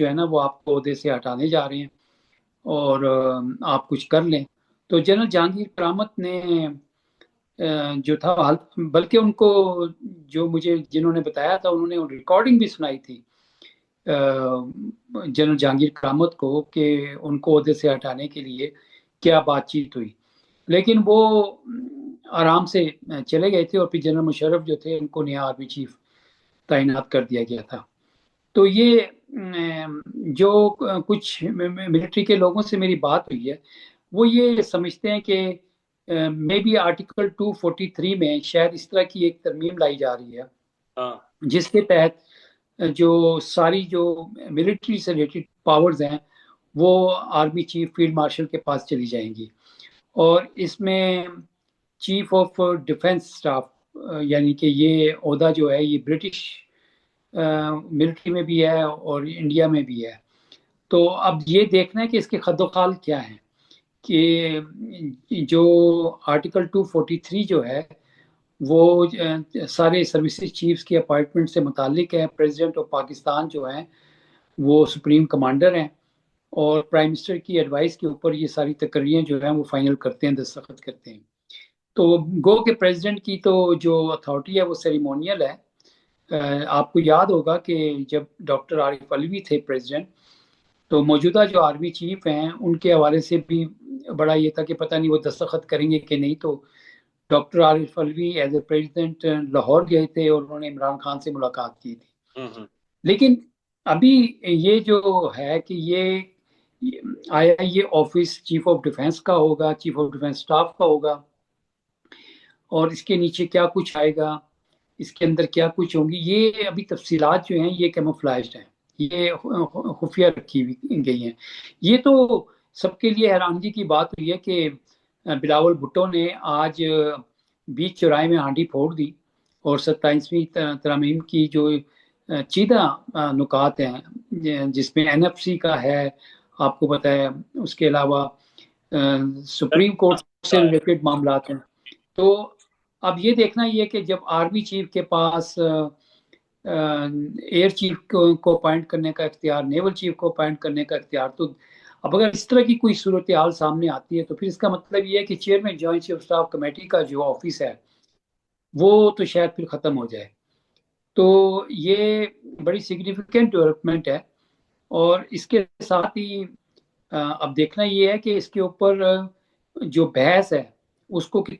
जो है ना वो आपको ओहदे से हटाने जा रहे हैं और आप कुछ कर लें। तो जनरल जहांगीर करामत ने जो था बल्कि उनको जो मुझे जिन्होंने बताया था उन्होंने रिकॉर्डिंग भी सुनाई थी जनरल जहांगीर करामत को कि उनको ओहदे से हटाने के लिए क्या बातचीत हुई। लेकिन वो आराम से चले गए थे और फिर जनरल मुशर्रफ जो थे उनको नया आर्मी चीफ तैनात कर दिया गया था। तो ये जो कुछ मिलिट्री के लोगों से मेरी बात हुई है वो ये समझते हैं कि मे बी आर्टिकल 243 में शायद इस तरह की एक तरमीम लाई जा रही है जिसके तहत जो सारी जो मिलिट्री से रिलेटेड पावर्स हैं वो आर्मी चीफ फील्ड मार्शल के पास चली जाएंगी और इसमें चीफ ऑफ डिफेंस स्टाफ यानी कि ये ओहदा जो है ये ब्रिटिश मिलिट्री में भी है और इंडिया में भी है। तो अब ये देखना है कि इसके खद्दोखाल क्या है कि जो आर्टिकल 243 जो है वो सारे सर्विसेज चीफ्स की अपॉइंटमेंट से मुतालिक है। प्रेसिडेंट ऑफ पाकिस्तान जो है वो सुप्रीम कमांडर हैं और प्राइम मिनिस्टर की एडवाइस के ऊपर ये सारी तकरीरें जो है वो फाइनल करते हैं, दस्तखत करते हैं। तो गो के प्रेसिडेंट की तो जो अथॉरिटी है वो सेरेमोनियल है। आपको याद होगा कि जब डॉक्टर आरिफ अलवी थे प्रेसिडेंट तो मौजूदा जो आर्मी चीफ हैं उनके हवाले से भी बड़ा ये था कि पता नहीं वो दस्तखत करेंगे कि नहीं। तो doctor Arif Alvi as a president Lahore गए थे और उन्होंने इमरान खान से मुलाकात की थी। लेकिन अभी ये जो है कि ये आया ये ऑफिस चीफ ऑफ डिफेंस का होगा, चीफ ऑफ डिफेंस स्टाफ का होगा और इसके नीचे क्या कुछ आएगा, इसके अंदर क्या कुछ होंगी, ये अभी तफसीलात जो हैं ये कैमोफ्लेज्ड हैं, ये खुफिया रखी गई हैं। ये तो सबके लिए हैरानगी की बात हुई है कि बिलावल भुट्टो ने आज बीच चौराहे में हांडी फोड़ दी और 27वीं तरमीम की जो चीदा नुकात हैं जिसमें एनएफसी का है, आपको पता है, उसके अलावा सुप्रीम कोर्ट से रिलेटेड मामला हैं। तो अब ये देखना ये कि जब आर्मी चीफ के पास एयर चीफ को अपॉइंट करने का इख्तियार, नेवल चीफ को अपॉइंट करने का इख्तियार, तो अब अगर इस तरह की कोई सूरत हाल सामने आती है तो फिर इसका मतलब ये है कि chairman joint chief staff committee का जो ऑफिस है वो तो शायद फिर खत्म हो जाए। तो ये बड़ी सिग्निफिकेंट डेवलपमेंट है और इसके साथ ही अब देखना ये है कि इसके ऊपर जो बहस है उसको कितना